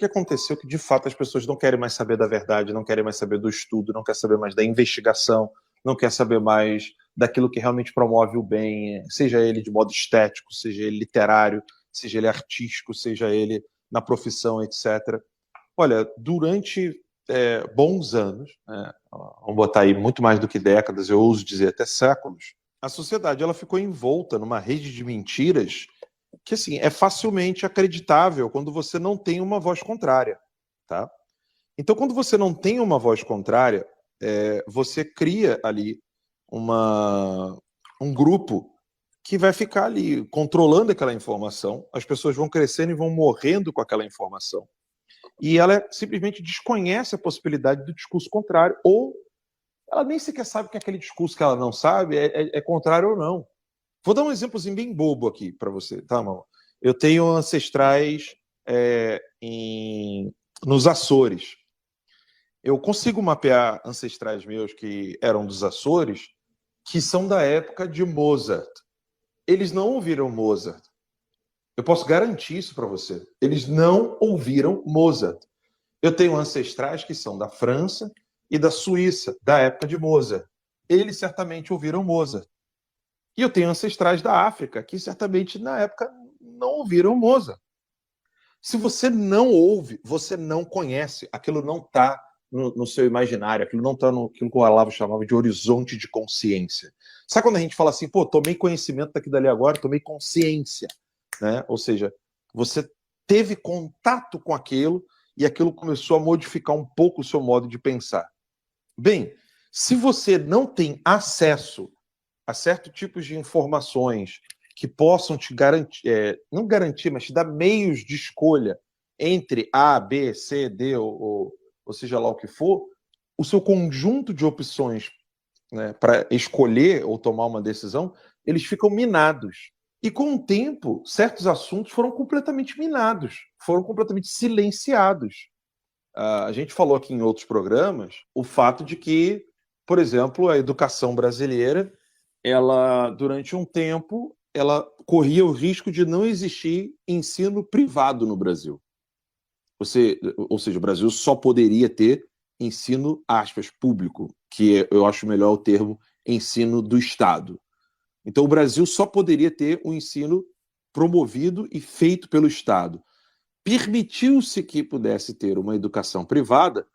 que aconteceu que, de fato, as pessoas não querem mais saber da verdade, não querem mais saber do estudo, não querem saber mais da investigação, não querem saber mais daquilo que realmente promove o bem, seja ele de modo estético, seja ele literário, seja ele artístico, seja ele na profissão, etc. Olha, durante bons anos, né, vamos botar aí muito mais do que décadas, eu ouso dizer até séculos, a sociedade ela ficou envolta numa rede de mentiras que assim, é facilmente acreditável quando você não tem uma voz contrária. Tá? Então, quando você não tem uma voz contrária, você cria ali um grupo que vai ficar ali controlando aquela informação, as pessoas vão crescendo e vão morrendo com aquela informação. E ela simplesmente desconhece a possibilidade do discurso contrário, ou ela nem sequer sabe que aquele discurso que ela não sabe é contrário ou não. Vou dar um exemplozinho bem bobo aqui para você, tá, Mal? Eu tenho ancestrais nos Açores. Eu consigo mapear ancestrais meus que eram dos Açores, que são da época de Mozart. Eles não ouviram Mozart. Eu posso garantir isso para você. Eles não ouviram Mozart. Eu tenho ancestrais que são da França e da Suíça, da época de Mozart. Eles certamente ouviram Mozart. E eu tenho ancestrais da África, que certamente na época não ouviram Mozart. Se você não ouve, você não conhece. Aquilo não está no seu imaginário, aquilo não está naquilo que o Olavo chamava de horizonte de consciência. Sabe quando a gente fala assim, pô, tomei conhecimento daqui dali agora, tomei consciência, né? Ou seja, você teve contato com aquilo e aquilo começou a modificar um pouco o seu modo de pensar. Bem, se você não tem acesso a certos tipos de informações que possam te garantir, não garantir, mas te dar meios de escolha entre A, B, C, D, ou seja lá o que for, o seu conjunto de opções, né, para escolher ou tomar uma decisão, eles ficam minados. E com o tempo, certos assuntos foram completamente minados, foram completamente silenciados. A gente falou aqui em outros programas o fato de que, por exemplo, a educação brasileira, ela, durante um tempo, ela corria o risco de não existir ensino privado no Brasil. Ou seja, o Brasil só poderia ter ensino, aspas, público, que eu acho melhor o termo ensino do Estado. Então, o Brasil só poderia ter um ensino promovido e feito pelo Estado. Permitiu-se que pudesse ter uma educação privada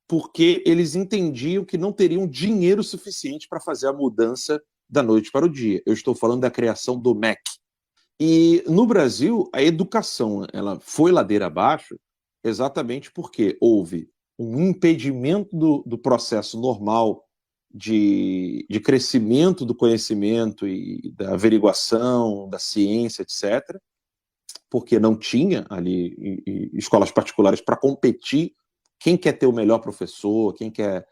porque eles entendiam que não teriam dinheiro suficiente para fazer a mudança da noite para o dia. Eu estou falando da criação do MEC. E no Brasil, a educação ela foi ladeira abaixo exatamente porque houve um impedimento do processo normal de crescimento do conhecimento e da averiguação, da ciência, etc., porque não tinha ali escolas particulares para competir. Quem quer ter o melhor professor, quem quer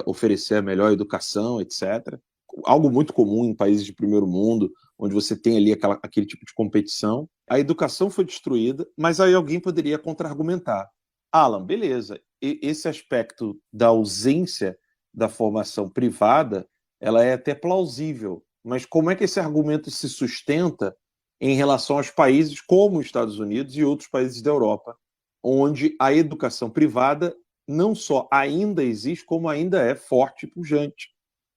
oferecer a melhor educação, etc. Algo muito comum em países de primeiro mundo, onde você tem ali aquele tipo de competição. A educação foi destruída, mas aí alguém poderia contra-argumentar. Alan, beleza, esse aspecto da ausência da formação privada, ela é até plausível, mas como é que esse argumento se sustenta em relação aos países como os Estados Unidos e outros países da Europa, onde a educação privada não só ainda existe, como ainda é forte e pujante?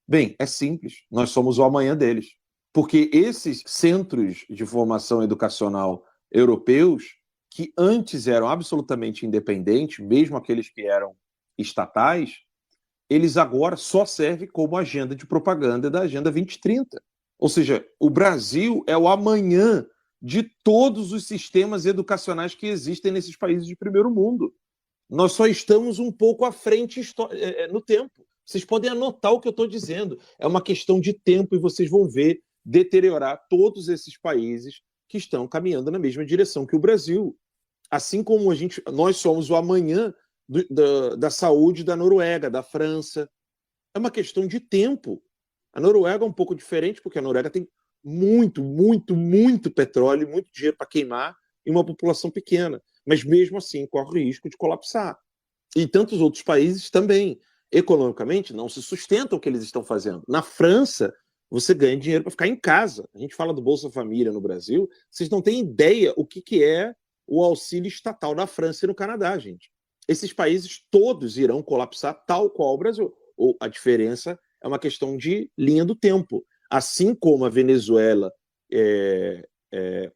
Bem, é simples, nós somos o amanhã deles. Porque esses centros de formação educacional europeus, que antes eram absolutamente independentes, mesmo aqueles que eram estatais, eles agora só servem como agenda de propaganda da Agenda 2030. Ou seja, o Brasil é o amanhã de todos os sistemas educacionais que existem nesses países de primeiro mundo. Nós só estamos um pouco à frente no tempo. Vocês podem anotar o que eu estou dizendo. É uma questão de tempo e vocês vão ver deteriorar todos esses países que estão caminhando na mesma direção que o Brasil. Assim como nós somos o amanhã da saúde da Noruega, da França. É uma questão de tempo. A Noruega é um pouco diferente, porque a Noruega tem muito, muito, muito petróleo, muito dinheiro para queimar e uma população pequena. Mas mesmo assim corre o risco de colapsar. E tantos outros países também, economicamente, não se sustentam o que eles estão fazendo. Na França, você ganha dinheiro para ficar em casa. A gente fala do Bolsa Família no Brasil, vocês não têm ideia o que é o auxílio estatal na França e no Canadá, gente. Esses países todos irão colapsar tal qual o Brasil. Ou a diferença é uma questão de linha do tempo. Assim como a Venezuela,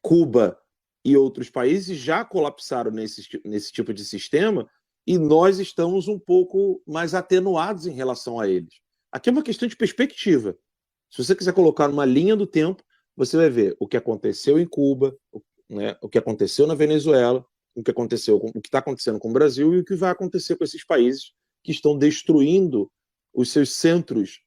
Cuba e outros países já colapsaram nesse tipo de sistema, e nós estamos um pouco mais atenuados em relação a eles. Aqui é uma questão de perspectiva. Se você quiser colocar uma linha do tempo, você vai ver o que aconteceu em Cuba, né, o que aconteceu na Venezuela, o que está acontecendo com o Brasil e o que vai acontecer com esses países que estão destruindo os seus centros,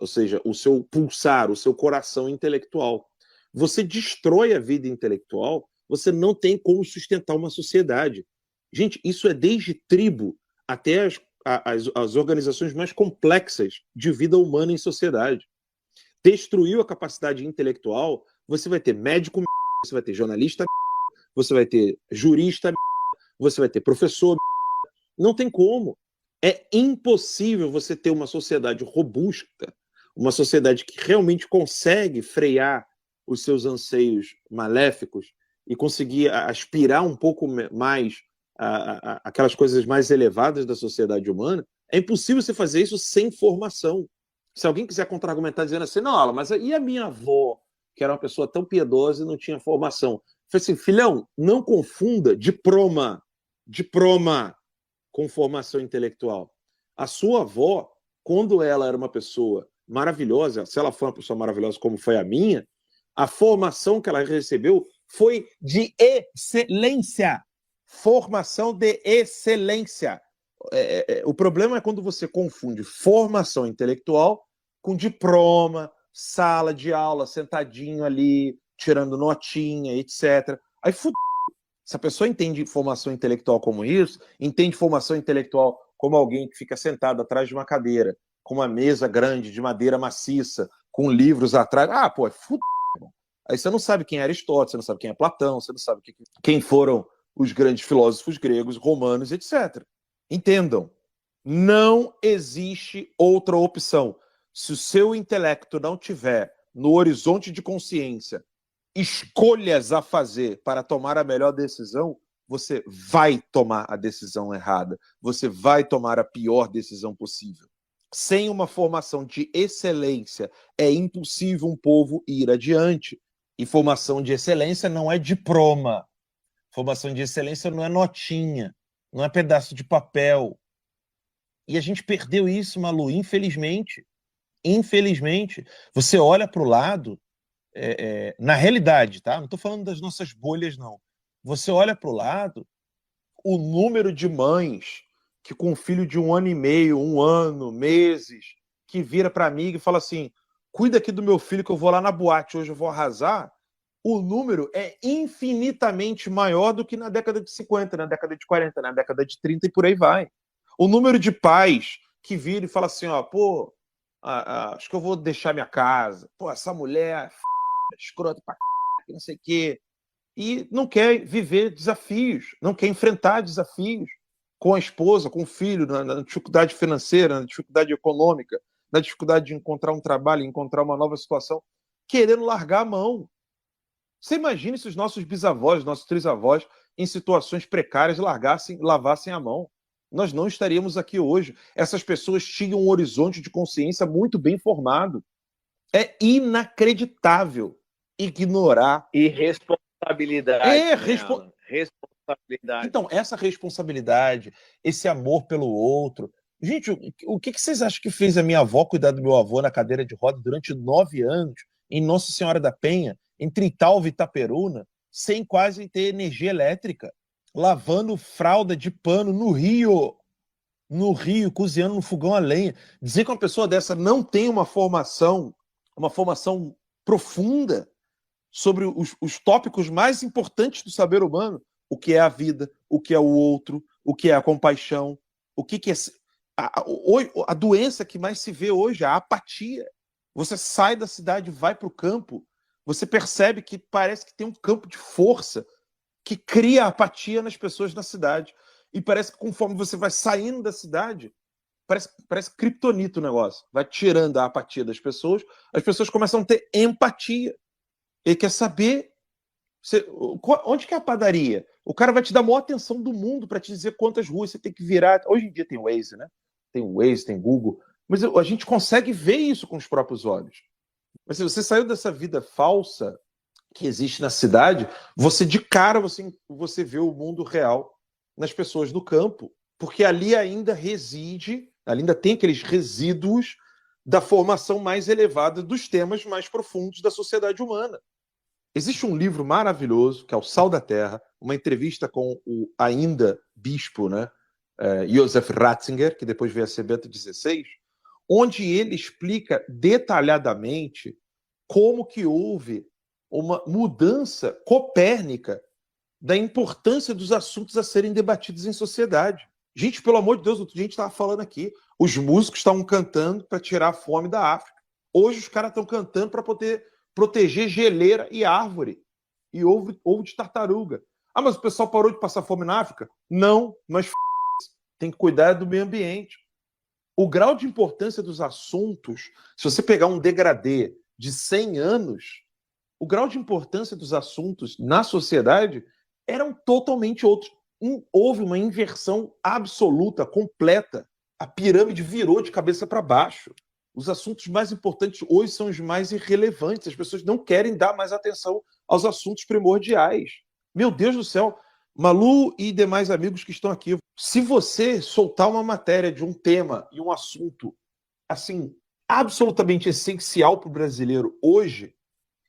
ou seja, o seu pulsar, o seu coração intelectual. Você destrói a vida intelectual, você não tem como sustentar uma sociedade. Gente, isso é desde tribo até as organizações mais complexas de vida humana em sociedade. Destruiu a capacidade intelectual, você vai ter médico, você vai ter jornalista, você vai ter jurista, você vai ter professor. Não tem como. É impossível você ter uma sociedade robusta, uma sociedade que realmente consegue frear os seus anseios maléficos e conseguir aspirar um pouco mais aquelas coisas mais elevadas da sociedade humana. É impossível você fazer isso sem formação. Se alguém quiser contra-argumentar dizendo assim, não, Alan, mas e a minha avó, que era uma pessoa tão piedosa e não tinha formação? Eu falei assim, filhão, não confunda diploma com formação intelectual. A sua avó, quando ela era uma pessoa maravilhosa, se ela foi uma pessoa maravilhosa como foi a minha, a formação que ela recebeu foi de excelência. Formação de excelência. O problema é quando você confunde formação intelectual com diploma, sala de aula, sentadinho ali, tirando notinha, etc. Aí se a pessoa entende formação intelectual como isso, entende formação intelectual como alguém que fica sentado atrás de uma cadeira, com uma mesa grande de madeira maciça, com livros atrás. Ah, pô, aí você não sabe quem é Aristóteles, você não sabe quem é Platão, você não sabe quem foram os grandes filósofos gregos, romanos, etc. Entendam, não existe outra opção. Se o seu intelecto não tiver no horizonte de consciência escolhas a fazer para tomar a melhor decisão, você vai tomar a decisão errada. Você vai tomar a pior decisão possível. Sem uma formação de excelência, é impossível um povo ir adiante. E formação de excelência não é diploma. Formação de excelência não é notinha, não é pedaço de papel. E a gente perdeu isso, Malu, infelizmente. Infelizmente. Você olha para o lado, na realidade, tá? Não estou falando das nossas bolhas, não. Você olha para o lado, o número de mães que com um filho de 1 ano e meio, 1 ano, meses, que vira para amiga e fala assim, cuida aqui do meu filho que eu vou lá na boate, hoje eu vou arrasar, o número é infinitamente maior do que na década de 50, na década de 40, na década de 30 e por aí vai. O número de pais que viram e falam assim, ó, pô, acho que eu vou deixar minha casa, pô, essa mulher escrota pra não sei o quê, e não quer viver desafios, não quer enfrentar desafios com a esposa, com o filho, na dificuldade financeira, na dificuldade econômica, na dificuldade de encontrar um trabalho, encontrar uma nova situação, querendo largar a mão. Você imagina se os nossos bisavós, nossos trisavós, em situações precárias, lavassem a mão. Nós não estaríamos aqui hoje. Essas pessoas tinham um horizonte de consciência muito bem formado. É inacreditável ignorar. E responsabilidade. Responsabilidade. Então, essa responsabilidade, esse amor pelo outro. Gente, o que vocês acham que fez a minha avó cuidar do meu avô na cadeira de roda durante 9 anos, em Nossa Senhora da Penha, entre Italva e Itaperuna, sem quase ter energia elétrica, lavando fralda de pano no Rio, cozinhando no fogão a lenha. Dizer que uma pessoa dessa não tem uma formação profunda sobre os tópicos mais importantes do saber humano, o que é a vida, o que é o outro, o que é a compaixão, o que é a doença que mais se vê hoje, a apatia. Você sai da cidade, vai para o campo, você percebe que parece que tem um campo de força que cria apatia nas pessoas na cidade. E parece que conforme você vai saindo da cidade, parece criptonito o negócio. Vai tirando a apatia das pessoas, as pessoas começam a ter empatia. Ele quer saber Onde que é a padaria? O cara vai te dar a maior atenção do mundo para te dizer quantas ruas você tem que virar. Hoje em dia tem o Waze, né? Tem o Waze, tem Google. Mas a gente consegue ver isso com os próprios olhos. Mas se você saiu dessa vida falsa que existe na cidade, você de cara você vê o mundo real nas pessoas do campo, porque ali ainda ainda tem aqueles resíduos da formação mais elevada dos temas mais profundos da sociedade humana. Existe um livro maravilhoso, que é O Sal da Terra, uma entrevista com o ainda bispo, né, Josef Ratzinger, que depois veio a ser Bento XVI, onde ele explica detalhadamente como que houve uma mudança copérnica da importância dos assuntos a serem debatidos em sociedade. Gente, pelo amor de Deus, outro dia a gente estava falando aqui, os músicos estavam cantando para tirar a fome da África. Hoje os caras estão cantando para poder proteger geleira e árvore e ovo de tartaruga. Ah, mas o pessoal parou de passar fome na África? Não, mas tem que cuidar do meio ambiente. O grau de importância dos assuntos, se você pegar um degradê de 100 anos, o grau de importância dos assuntos na sociedade eram totalmente outros. Houve uma inversão absoluta, completa. A pirâmide virou de cabeça para baixo. Os assuntos mais importantes hoje são os mais irrelevantes. As pessoas não querem dar mais atenção aos assuntos primordiais. Meu Deus do céu, Malu e demais amigos que estão aqui, se você soltar uma matéria de um tema e um assunto assim absolutamente essencial para o brasileiro hoje,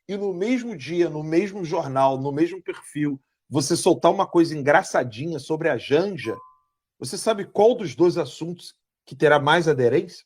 e no mesmo dia, no mesmo jornal, no mesmo perfil, você soltar uma coisa engraçadinha sobre a Janja, você sabe qual dos dois assuntos que terá mais aderência?